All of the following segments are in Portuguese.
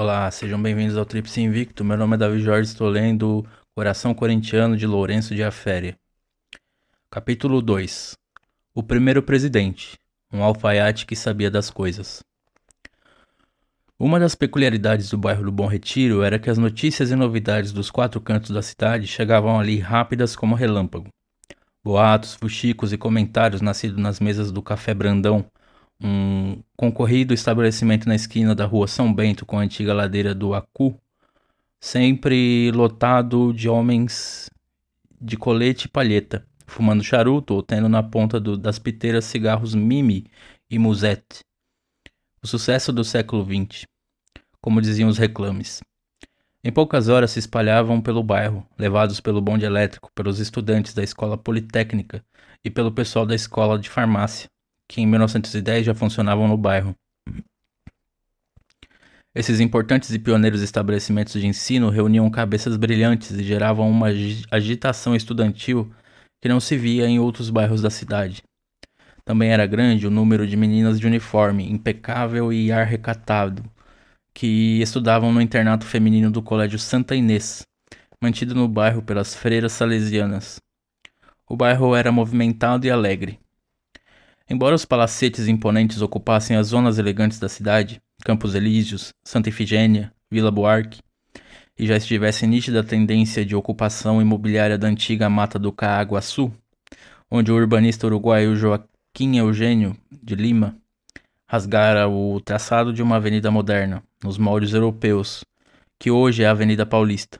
Olá, sejam bem-vindos ao Tríplice Invicto. Meu nome é Davi Jorge, estou lendo Coração Corintiano de Lourenço de Aféria. Capítulo 2. O primeiro presidente, um alfaiate que sabia das coisas. Uma das peculiaridades do bairro do Bom Retiro era que as notícias e novidades dos quatro cantos da cidade chegavam ali rápidas como relâmpago. Boatos, fuxicos e comentários nascidos nas mesas do Café Brandão, um concorrido estabelecimento na esquina da rua São Bento com a antiga ladeira do Acu, sempre lotado de homens de colete e palheta, fumando charuto ou tendo na ponta das piteiras cigarros Mimi e Musette. O sucesso do século XX, como diziam os reclames. Em poucas horas se espalhavam pelo bairro, levados pelo bonde elétrico, pelos estudantes da escola politécnica e pelo pessoal da escola de farmácia, que em 1910 já funcionavam no bairro. Esses importantes e pioneiros estabelecimentos de ensino reuniam cabeças brilhantes e geravam uma agitação estudantil que não se via em outros bairros da cidade. Também era grande o número de meninas de uniforme, impecável e ar recatado, que estudavam no internato feminino do Colégio Santa Inês, mantido no bairro pelas freiras salesianas. O bairro era movimentado e alegre. Embora os palacetes imponentes ocupassem as zonas elegantes da cidade, Campos Elíseos, Santa Ifigênia, Vila Buarque, e já estivesse nítida a tendência de ocupação imobiliária da antiga Mata do Caaguaçu, onde o urbanista uruguaio Joaquim Eugênio de Lima rasgara o traçado de uma avenida moderna, nos moldes europeus, que hoje é a Avenida Paulista.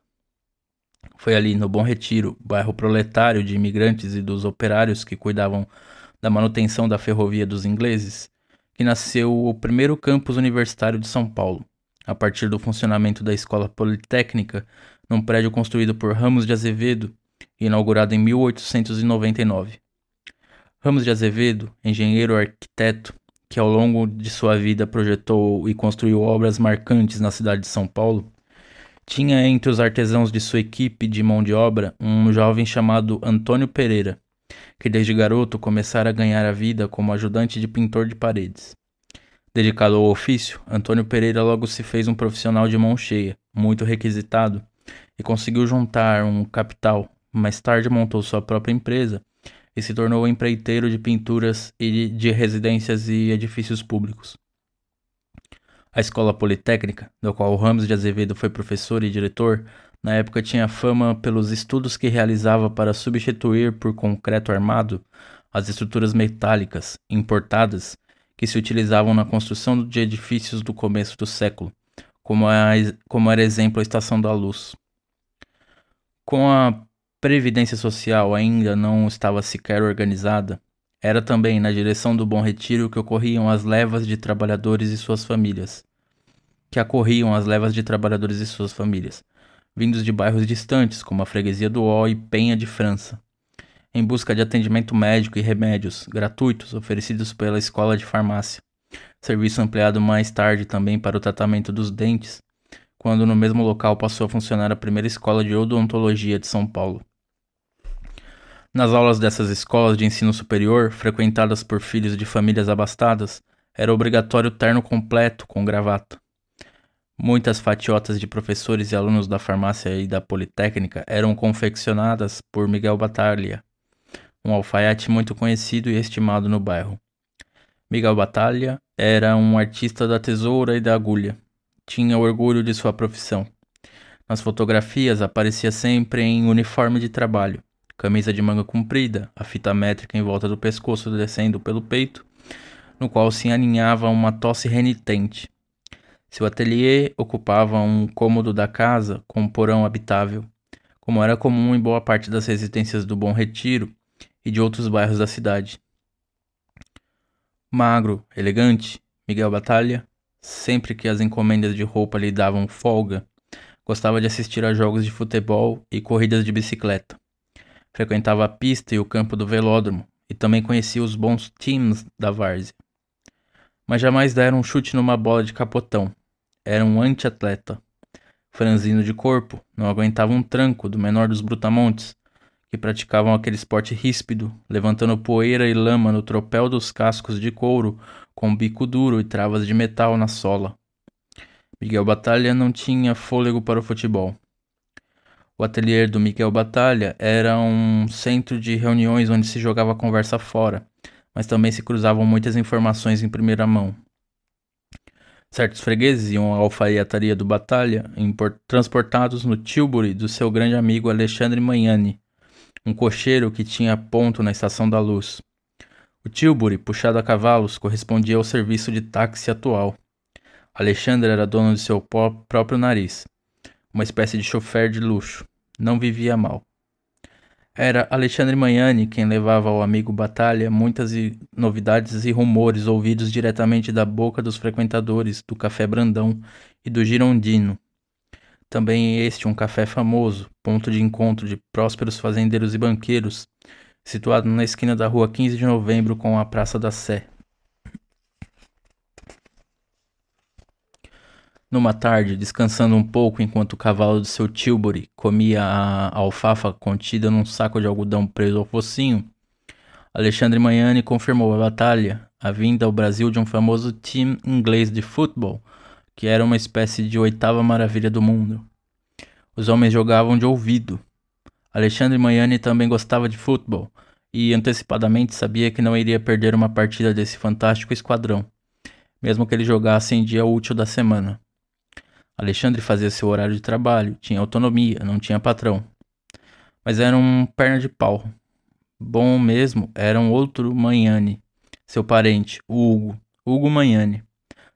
Foi ali, no Bom Retiro, bairro proletário de imigrantes e dos operários que cuidavam da manutenção da ferrovia dos ingleses, que nasceu o primeiro campus universitário de São Paulo, a partir do funcionamento da Escola Politécnica, num prédio construído por Ramos de Azevedo e inaugurado em 1899. Ramos de Azevedo, engenheiro arquiteto, que ao longo de sua vida projetou e construiu obras marcantes na cidade de São Paulo, tinha entre os artesãos de sua equipe de mão de obra um jovem chamado Antônio Pereira, que desde garoto começara a ganhar a vida como ajudante de pintor de paredes. Dedicado ao ofício, Antônio Pereira logo se fez um profissional de mão cheia, muito requisitado, e conseguiu juntar um capital. Mais tarde montou sua própria empresa e se tornou empreiteiro de pinturas e de residências e edifícios públicos. A Escola Politécnica, da qual Ramos de Azevedo foi professor e diretor, na época tinha fama pelos estudos que realizava para substituir por concreto armado as estruturas metálicas importadas que se utilizavam na construção de edifícios do começo do século, como era exemplo a Estação da Luz. Com a Previdência Social ainda não estava sequer organizada, era também na direção do Bom Retiro que ocorriam as levas de trabalhadores e suas famílias. Vindos de bairros distantes, como a Freguesia do Ó e Penha de França, em busca de atendimento médico e remédios gratuitos oferecidos pela Escola de Farmácia, serviço ampliado mais tarde também para o tratamento dos dentes, quando no mesmo local passou a funcionar a primeira escola de odontologia de São Paulo. Nas aulas dessas escolas de ensino superior, frequentadas por filhos de famílias abastadas, era obrigatório terno completo com gravata. Muitas fatiotas de professores e alunos da farmácia e da Politécnica eram confeccionadas por Miguel Batalha, um alfaiate muito conhecido e estimado no bairro. Miguel Batalha era um artista da tesoura e da agulha. Tinha orgulho de sua profissão. Nas fotografias aparecia sempre em uniforme de trabalho, camisa de manga comprida, a fita métrica em volta do pescoço descendo pelo peito, no qual se aninhava uma tosse renitente. Seu ateliê ocupava um cômodo da casa com um porão habitável, como era comum em boa parte das residências do Bom Retiro e de outros bairros da cidade. Magro, elegante, Miguel Batalha, sempre que as encomendas de roupa lhe davam folga, gostava de assistir a jogos de futebol e corridas de bicicleta. Frequentava a pista e o campo do velódromo e também conhecia os bons times da várzea. Mas jamais dera um chute numa bola de capotão. Era um anti-atleta. Franzino de corpo, não aguentava um tranco do menor dos brutamontes, que praticavam aquele esporte ríspido, levantando poeira e lama no tropel dos cascos de couro com bico duro e travas de metal na sola. Miguel Batalha não tinha fôlego para o futebol. O ateliê do Miguel Batalha era um centro de reuniões onde se jogava a conversa fora, mas também se cruzavam muitas informações em primeira mão. Certos fregueses iam à alfaiataria do Batalha, transportados no Tilbury do seu grande amigo Alexandre Magnani, um cocheiro que tinha ponto na Estação da Luz. O Tilbury, puxado a cavalos, correspondia ao serviço de táxi atual. Alexandre era dono de seu próprio nariz, uma espécie de chofer de luxo. Não vivia mal. Era Alexandre Magnani quem levava ao amigo Batalha muitas novidades e rumores ouvidos diretamente da boca dos frequentadores do Café Brandão e do Girondino. Também este um café famoso, ponto de encontro de prósperos fazendeiros e banqueiros, situado na esquina da rua 15 de Novembro com a Praça da Sé. Numa tarde, descansando um pouco enquanto o cavalo de seu Tilbury comia a alfafa contida num saco de algodão preso ao focinho, Alexandre Magnani confirmou a batalha, a vinda ao Brasil de um famoso time inglês de futebol, que era uma espécie de oitava maravilha do mundo. Os homens jogavam de ouvido. Alexandre Magnani também gostava de futebol e antecipadamente sabia que não iria perder uma partida desse fantástico esquadrão, mesmo que ele jogasse em dia útil da semana. Alexandre fazia seu horário de trabalho, tinha autonomia, não tinha patrão. Mas era um perna de pau. Bom mesmo era um outro Magnani, seu parente, o Hugo Magnani.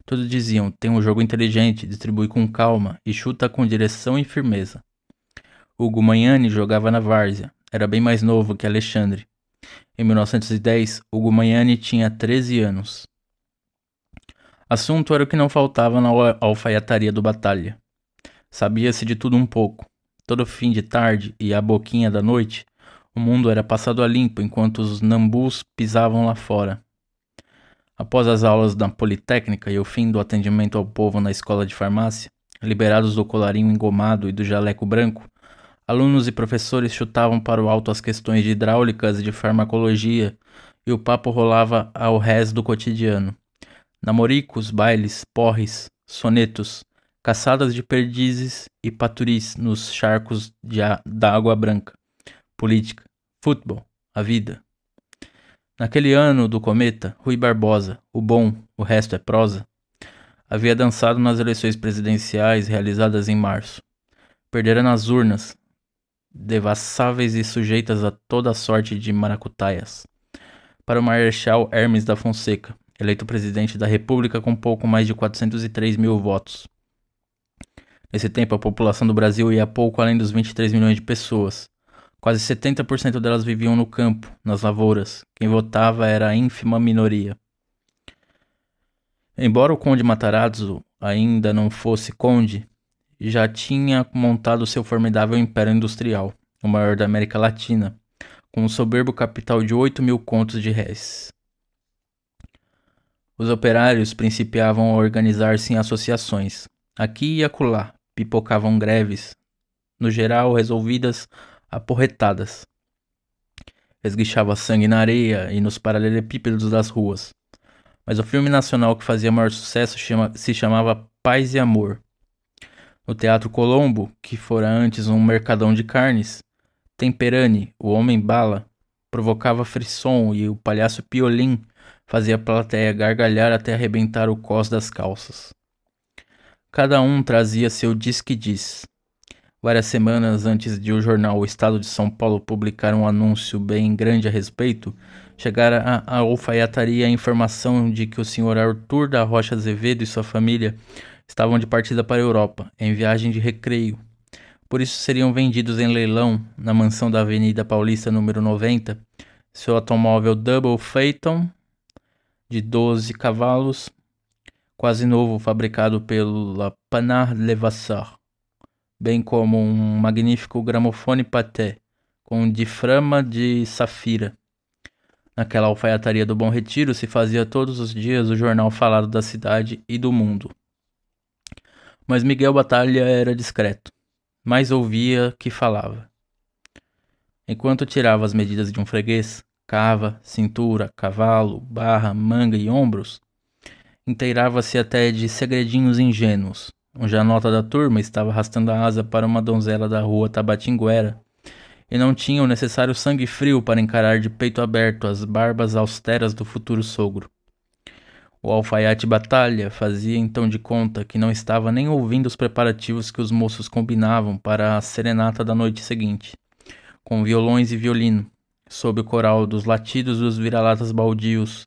Todos diziam, tem um jogo inteligente, distribui com calma e chuta com direção e firmeza. Hugo Magnani jogava na várzea, era bem mais novo que Alexandre. Em 1910, Hugo Magnani tinha 13 anos. Assunto era o que não faltava na alfaiataria do Batalha. Sabia-se de tudo um pouco. Todo fim de tarde e a boquinha da noite, o mundo era passado a limpo enquanto os nambus pisavam lá fora. Após as aulas da Politécnica e o fim do atendimento ao povo na escola de farmácia, liberados do colarinho engomado e do jaleco branco, alunos e professores chutavam para o alto as questões de hidráulicas e de farmacologia, e o papo rolava ao rés do cotidiano. Namoricos, bailes, porres, sonetos, caçadas de perdizes e paturis nos charcos da água branca, política, futebol, a vida. Naquele ano do cometa, Rui Barbosa, o bom, o resto é prosa, havia dançado nas eleições presidenciais realizadas em março. Perdera nas urnas, devassáveis e sujeitas a toda sorte de maracutaias, para o marechal Hermes da Fonseca, eleito presidente da República com pouco mais de 403 mil votos. Nesse tempo, a população do Brasil ia pouco além dos 23 milhões de pessoas. Quase 70% delas viviam no campo, nas lavouras. Quem votava era a ínfima minoria. Embora o conde Matarazzo ainda não fosse conde, já tinha montado seu formidável império industrial, o maior da América Latina, com um soberbo capital de 8 mil contos de réis. Os operários principiavam a organizar-se em associações. Aqui e acolá pipocavam greves, no geral resolvidas a porretadas. Esguichava sangue na areia e nos paralelepípedos das ruas. Mas o filme nacional que fazia maior sucesso se chamava Paz e Amor. No Teatro Colombo, que fora antes um mercadão de carnes, Temperani, o homem-bala, provocava frisson e o palhaço Piolim fazia a plateia gargalhar até arrebentar o cós das calças. Cada um trazia seu diz-que-diz. Várias semanas antes de o jornal O Estado de São Paulo publicar um anúncio bem grande a respeito, chegara à alfaiataria a informação de que o senhor Arthur da Rocha Azevedo e sua família estavam de partida para a Europa, em viagem de recreio. Por isso seriam vendidos em leilão, na mansão da Avenida Paulista número 90, seu automóvel Double Phaeton, de 12 cavalos, quase novo, fabricado pela Panard Levasseur, bem como um magnífico gramofone Pathé, com diframa de safira. Naquela alfaiataria do Bom Retiro se fazia todos os dias o jornal falado da cidade e do mundo. Mas Miguel Batalha era discreto, mais ouvia que falava. Enquanto tirava as medidas de um freguês, cava, cintura, cavalo, barra, manga e ombros, inteirava-se até de segredinhos ingênuos, Um janota da turma estava arrastando a asa para uma donzela da rua Tabatinguera e não tinha o necessário sangue frio para encarar de peito aberto as barbas austeras do futuro sogro. O alfaiate Batalha fazia então de conta que não estava nem ouvindo os preparativos que os moços combinavam para a serenata da noite seguinte, com violões e violino, sob o coral dos latidos dos vira-latas baldios,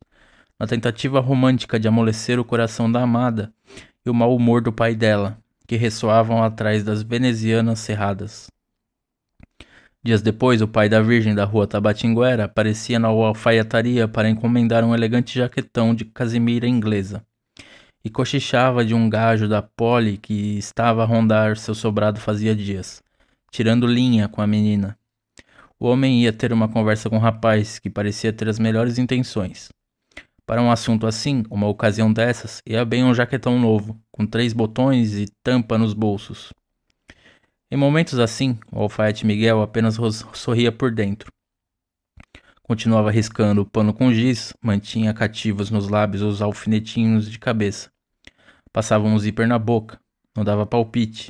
na tentativa romântica de amolecer o coração da amada e o mau humor do pai dela, que ressoavam atrás das venezianas cerradas. Dias depois, o pai da Virgem da rua Tabatinguera aparecia na alfaiataria para encomendar um elegante jaquetão de casimira inglesa e cochichava de um gajo da Polly que estava a rondar seu sobrado fazia dias, tirando linha com a menina. O homem ia ter uma conversa com o rapaz, que parecia ter as melhores intenções. Para um assunto assim, uma ocasião dessas, ia bem um jaquetão novo, com 3 botões e tampa nos bolsos. Em momentos assim, o alfaiate Miguel apenas sorria por dentro. Continuava riscando o pano com giz, mantinha cativos nos lábios os alfinetinhos de cabeça. Passava um zíper na boca, não dava palpite.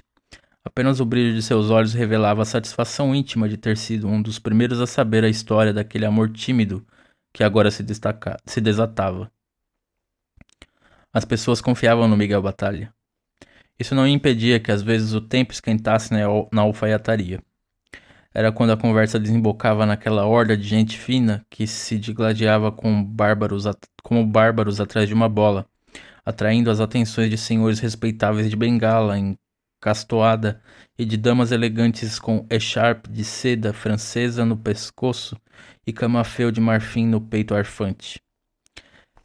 Apenas o brilho de seus olhos revelava a satisfação íntima de ter sido um dos primeiros a saber a história daquele amor tímido que agora se desatava. As pessoas confiavam no Miguel Batalha. Isso não impedia que às vezes o tempo esquentasse na alfaiataria. Era quando a conversa desembocava naquela horda de gente fina que se digladiava como bárbaros atrás de uma bola, atraindo as atenções de senhores respeitáveis de bengala encastoada e de damas elegantes com echarpe de seda francesa no pescoço e camafeu de marfim no peito arfante.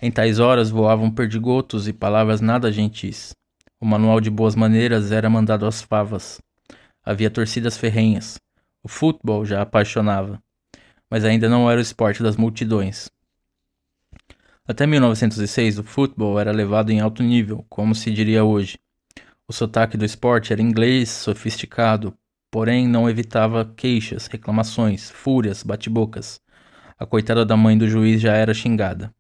Em tais horas voavam perdigotos e palavras nada gentis. O manual de boas maneiras era mandado às favas. Havia torcidas ferrenhas. O futebol já apaixonava, mas ainda não era o esporte das multidões. Até 1906, o futebol era levado em alto nível, como se diria hoje. O sotaque do esporte era inglês, sofisticado, porém não evitava queixas, reclamações, fúrias, bate-bocas. A coitada da mãe do juiz já era xingada.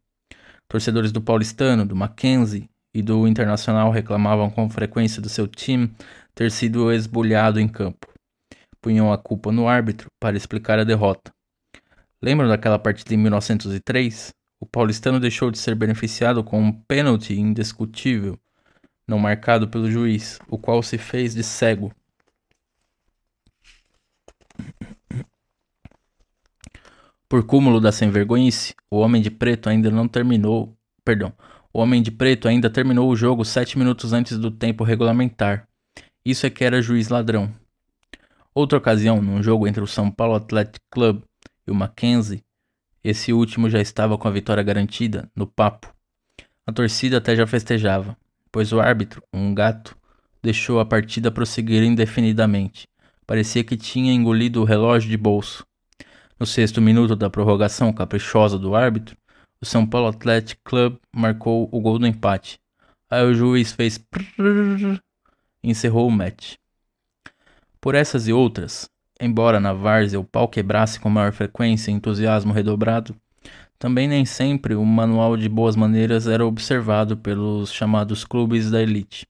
Torcedores do Paulistano, do Mackenzie e do Internacional reclamavam com frequência do seu time ter sido esbulhado em campo. Punham a culpa no árbitro para explicar a derrota. Lembram daquela partida em 1903? O paulistano deixou de ser beneficiado com um pênalti indiscutível, não marcado pelo juiz, o qual se fez de cego. Por cúmulo da sem-vergonhice, o Homem de Preto ainda terminou o jogo 7 minutos antes do tempo regulamentar. Isso é que era juiz ladrão. Outra ocasião, num jogo entre o São Paulo Athletic Club e o Mackenzie, esse último já estava com a vitória garantida, no papo. A torcida até já festejava, pois o árbitro, um gato, deixou a partida prosseguir indefinidamente. Parecia que tinha engolido o relógio de bolso. No 6º minuto da prorrogação caprichosa do árbitro, o São Paulo Athletic Club marcou o gol do empate. Aí o juiz fez prrr e encerrou o match. Por essas e outras, embora na várzea o pau quebrasse com maior frequência e entusiasmo redobrado, também nem sempre o manual de boas maneiras era observado pelos chamados clubes da elite.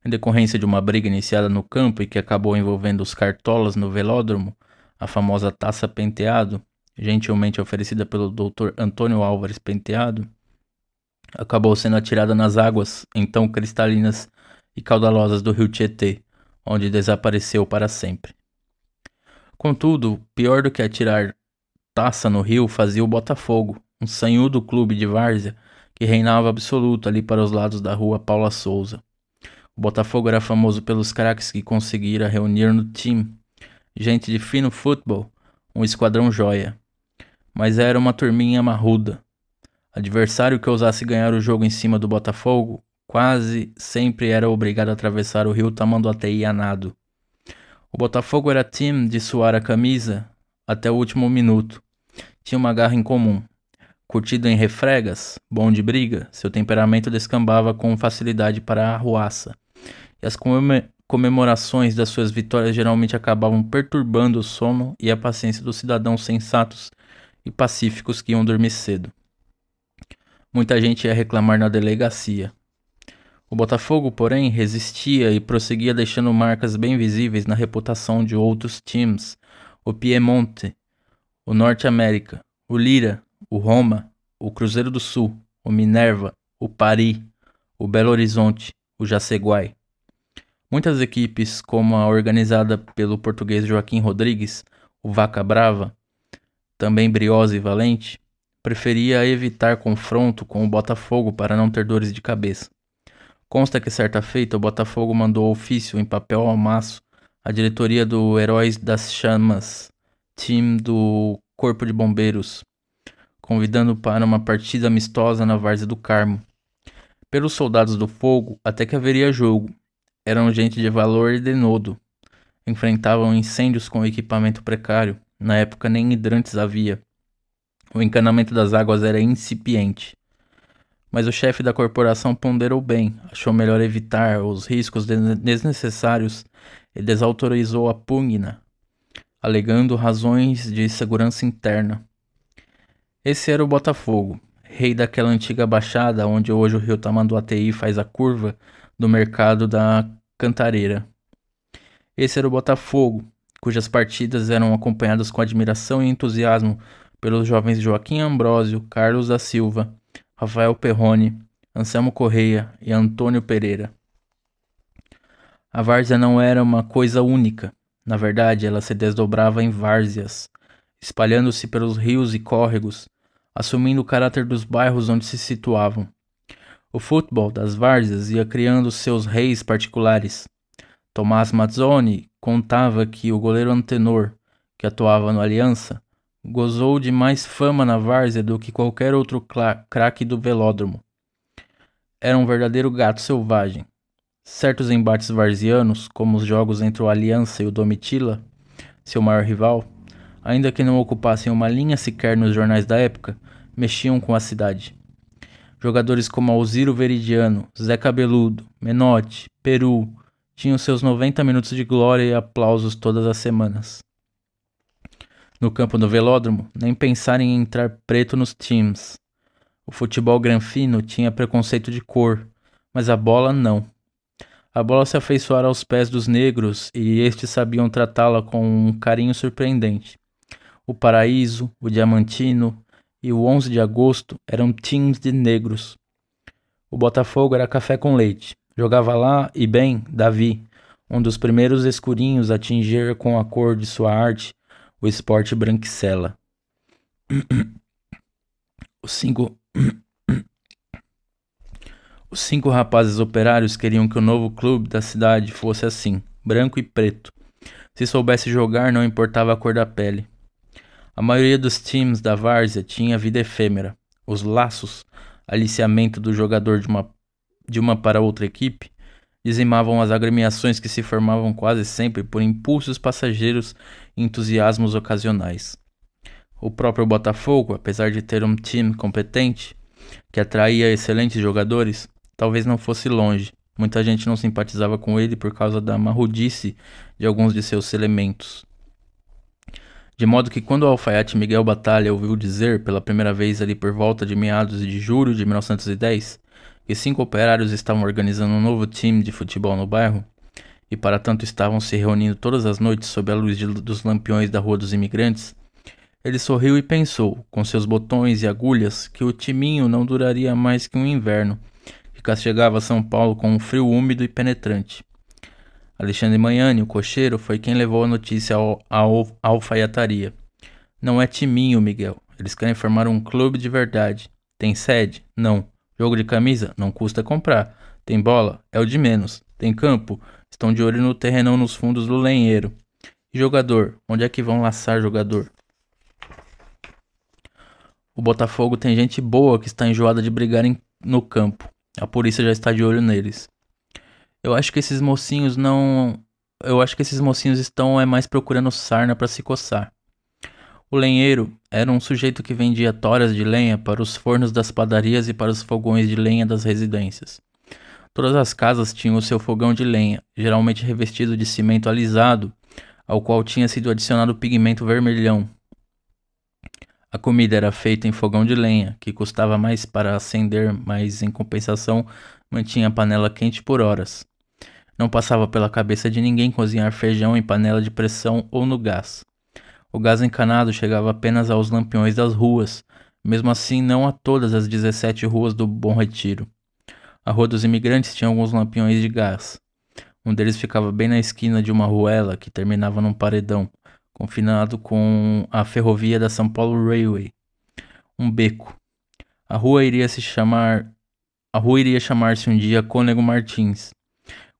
Em decorrência de uma briga iniciada no campo e que acabou envolvendo os cartolas no velódromo, a famosa Taça Penteado, gentilmente oferecida pelo Dr. Antônio Álvares Penteado, acabou sendo atirada nas águas, então cristalinas e caudalosas do rio Tietê, onde desapareceu para sempre. Contudo, pior do que atirar taça no rio fazia o Botafogo, um sanhudo clube de várzea que reinava absoluto ali para os lados da rua Paula Souza. O Botafogo era famoso pelos craques que conseguira reunir no time, gente de fino futebol, um esquadrão joia. Mas era uma turminha marruda. Adversário que ousasse ganhar o jogo em cima do Botafogo quase sempre era obrigado a atravessar o rio Tamanduateí a nado. O Botafogo era time de suar a camisa até o último minuto. Tinha uma garra em comum. Curtido em refregas, bom de briga, seu temperamento descambava com facilidade para a arruaça. E as comemorações das suas vitórias geralmente acabavam perturbando o sono e a paciência dos cidadãos sensatos e pacíficos que iam dormir cedo. Muita gente ia reclamar na delegacia. O Botafogo, porém, resistia e prosseguia deixando marcas bem visíveis na reputação de outros times: o Piemonte, o Norte América, o Lira, o Roma, o Cruzeiro do Sul, o Minerva, o Pari, o Belo Horizonte, o Jaceguai. Muitas equipes, como a organizada pelo português Joaquim Rodrigues, o Vaca Brava, também briosa e valente, preferia evitar confronto com o Botafogo para não ter dores de cabeça. Consta que certa feita o Botafogo mandou ofício em papel ao maço à diretoria do Heróis das Chamas, time do Corpo de Bombeiros, convidando para uma partida amistosa na Várzea do Carmo. Pelos soldados do fogo, até que haveria jogo. Eram gente de valor e denodo. Enfrentavam incêndios com equipamento precário. Na época nem hidrantes havia. O encanamento das águas era incipiente. Mas o chefe da corporação ponderou bem, achou melhor evitar os riscos desnecessários e desautorizou a pugna, alegando razões de segurança interna. Esse era o Botafogo, rei daquela antiga baixada onde hoje o rio Tamanduateí faz a curva do mercado da Cantareira. Esse era o Botafogo, cujas partidas eram acompanhadas com admiração e entusiasmo pelos jovens Joaquim Ambrósio, Carlos da Silva, Rafael Perrone, Anselmo Correia e Antônio Pereira. A várzea não era uma coisa única. Na verdade, ela se desdobrava em várzeas, espalhando-se pelos rios e córregos, assumindo o caráter dos bairros onde se situavam. O futebol das várzeas ia criando seus reis particulares. Tomás Mazzoni contava que o goleiro Antenor, que atuava no Aliança, gozou de mais fama na várzea do que qualquer outro craque do velódromo. Era um verdadeiro gato selvagem. Certos embates varzianos, como os jogos entre o Aliança e o Domitila, seu maior rival, ainda que não ocupassem uma linha sequer nos jornais da época, mexiam com a cidade. Jogadores como Alziro Veridiano, Zé Cabeludo, Menotti, Peru, tinham seus 90 minutos de glória e aplausos todas as semanas. No campo do velódromo, nem pensar em entrar preto nos times. O futebol granfino tinha preconceito de cor, mas a bola não. A bola se afeiçoara aos pés dos negros e estes sabiam tratá-la com um carinho surpreendente. O Paraíso, o Diamantino e o 11 de Agosto eram times de negros. O Botafogo era café com leite. Jogava lá, e bem, Davi, um dos primeiros escurinhos a atingir com a cor de sua arte o esporte branquicela. Os cinco rapazes operários queriam que o novo clube da cidade fosse assim, branco e preto. Se soubesse jogar, não importava a cor da pele. A maioria dos times da várzea tinha vida efêmera. Os laços, aliciamento do jogador de uma para outra equipe, dizimavam as agremiações que se formavam quase sempre por impulsos passageiros e entusiasmos ocasionais. O próprio Botafogo, apesar de ter um time competente, que atraía excelentes jogadores, talvez não fosse longe. Muita gente não simpatizava com ele por causa da marrudice de alguns de seus elementos. De modo que quando o alfaiate Miguel Batalha ouviu dizer, pela primeira vez ali por volta de meados de julho de 1910, que 5 operários estavam organizando um novo time de futebol no bairro, e para tanto estavam se reunindo todas as noites sob a luz dos lampiões da Rua dos Imigrantes, ele sorriu e pensou, com seus botões e agulhas, que o timinho não duraria mais que um inverno, que castigava São Paulo com um frio úmido e penetrante. Alexandre Magnani, o cocheiro, foi quem levou a notícia à alfaiataria. Não é timinho, Miguel. Eles querem formar um clube de verdade. Tem sede? Não. Jogo de camisa? Não custa comprar. Tem bola? É o de menos. Tem campo? Estão de olho no terrenão nos fundos do lenheiro. E jogador? Onde é que vão laçar jogador? O Botafogo tem gente boa que está enjoada de brigar no campo. A polícia já está de olho neles. Eu acho que esses mocinhos estão mais procurando sarna para se coçar. O lenheiro era um sujeito que vendia toras de lenha para os fornos das padarias e para os fogões de lenha das residências. Todas as casas tinham o seu fogão de lenha, geralmente revestido de cimento alisado, ao qual tinha sido adicionado pigmento vermelhão. A comida era feita em fogão de lenha, que custava mais para acender, mas em compensação mantinha a panela quente por horas. Não passava pela cabeça de ninguém cozinhar feijão em panela de pressão ou no gás. O gás encanado chegava apenas aos lampiões das ruas, mesmo assim não a todas as 17 ruas do Bom Retiro. A Rua dos Imigrantes tinha alguns lampiões de gás. Um deles ficava bem na esquina de uma ruela que terminava num paredão, confinado com a ferrovia da São Paulo Railway. Um beco. A rua iria chamar-se um dia Cônego Martins.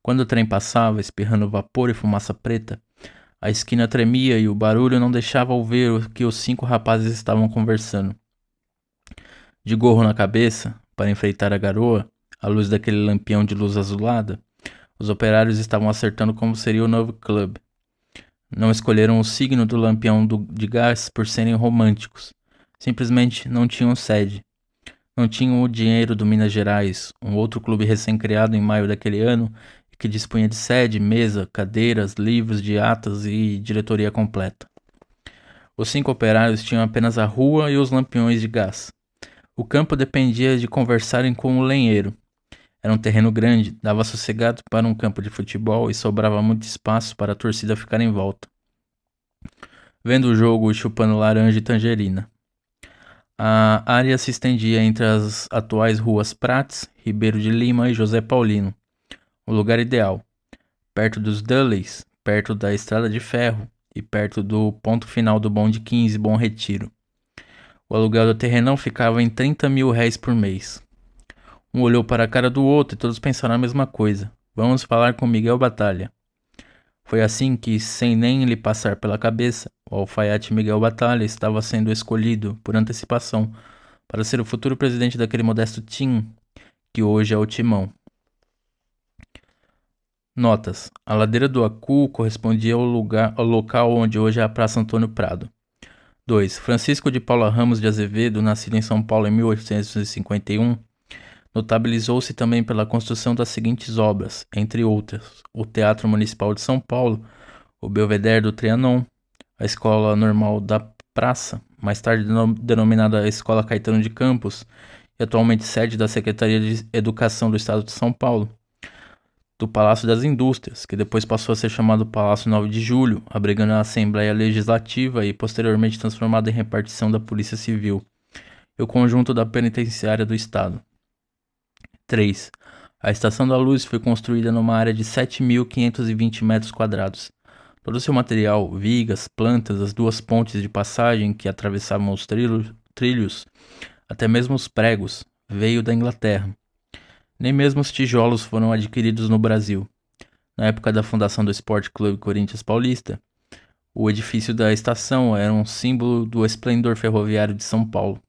Quando o trem passava, espirrando vapor e fumaça preta, a esquina tremia e o barulho não deixava ouvir o que os 5 rapazes estavam conversando. De gorro na cabeça, para enfrentar a garoa, à luz daquele lampião de luz azulada, os operários estavam acertando como seria o novo clube. Não escolheram o signo do lampião de gás por serem românticos. Simplesmente não tinham sede. Não tinham o dinheiro do Minas Gerais, um outro clube recém-criado em maio daquele ano, que dispunha de sede, mesa, cadeiras, livros de atas e diretoria completa. Os 5 operários tinham apenas a rua e os lampiões de gás. O campo dependia de conversarem com o lenheiro. Era um terreno grande, dava sossegado para um campo de futebol e sobrava muito espaço para a torcida ficar em volta, vendo o jogo e chupando laranja e tangerina. A área se estendia entre as atuais ruas Prates, Ribeiro de Lima e José Paulino. O lugar ideal, perto dos Dudleys, perto da estrada de ferro e perto do ponto final do bonde 15 Bom Retiro. O aluguel do terrenão ficava em 30 mil réis por mês. Um olhou para a cara do outro e todos pensaram a mesma coisa. Vamos falar com Miguel Batalha. Foi assim que, sem nem lhe passar pela cabeça, o alfaiate Miguel Batalha estava sendo escolhido, por antecipação, para ser o futuro presidente daquele modesto tim, que hoje é o Timão. Notas. A ladeira do Acu correspondia ao local onde hoje é a Praça Antônio Prado. 2. Francisco de Paula Ramos de Azevedo, nascido em São Paulo em 1851, notabilizou-se também pela construção das seguintes obras, entre outras: o Teatro Municipal de São Paulo, o Belvedere do Trianon, a Escola Normal da Praça, mais tarde denominada Escola Caetano de Campos, e atualmente sede da Secretaria de Educação do Estado de São Paulo, do Palácio das Indústrias, que depois passou a ser chamado Palácio 9 de Julho, abrigando a Assembleia Legislativa e posteriormente transformado em repartição da Polícia Civil, e o conjunto da Penitenciária do Estado. 3. A Estação da Luz foi construída numa área de 7.520 metros quadrados. Todo o seu material, vigas, plantas, as 2 pontes de passagem que atravessavam os trilhos, até mesmo os pregos, veio da Inglaterra. Nem mesmo os tijolos foram adquiridos no Brasil. Na época da fundação do Esporte Clube Corinthians Paulista, o edifício da estação era um símbolo do esplendor ferroviário de São Paulo.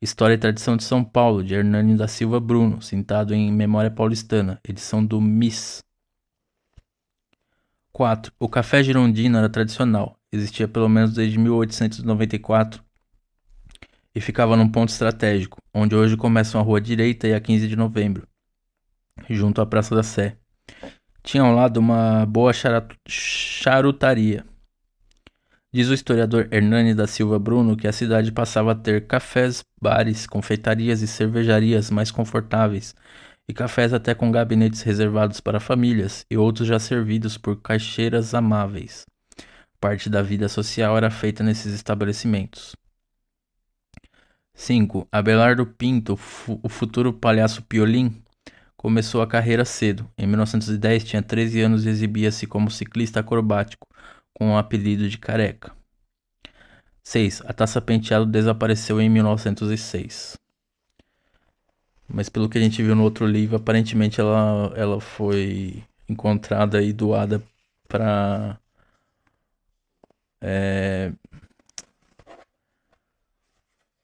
História e Tradição de São Paulo, de Hernani da Silva Bruno, citado em Memória Paulistana, edição do MIS. 4. O café girondino era tradicional, existia pelo menos desde 1894 e ficava num ponto estratégico, onde hoje começam a Rua Direita e a 15 de Novembro, junto à Praça da Sé. Tinha ao lado uma boa charutaria. Diz o historiador Hernani da Silva Bruno que a cidade passava a ter cafés, bares, confeitarias e cervejarias mais confortáveis, e cafés até com gabinetes reservados para famílias e outros já servidos por caixeiras amáveis. Parte da vida social era feita nesses estabelecimentos. 5. Abelardo Pinto, o futuro palhaço Piolim, começou a carreira cedo. Em 1910 tinha 13 anos e exibia-se como ciclista acrobático, com o apelido de Careca. 6. A Taça Penteado desapareceu em 1906. Mas pelo que a gente viu no outro livro, aparentemente ela foi encontrada e doada para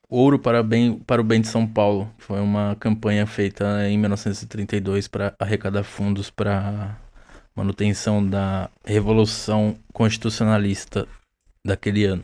Ouro para o Bem de São Paulo. Foi uma campanha feita em 1932 para arrecadar fundos para manutenção da Revolução Constitucionalista daquele ano.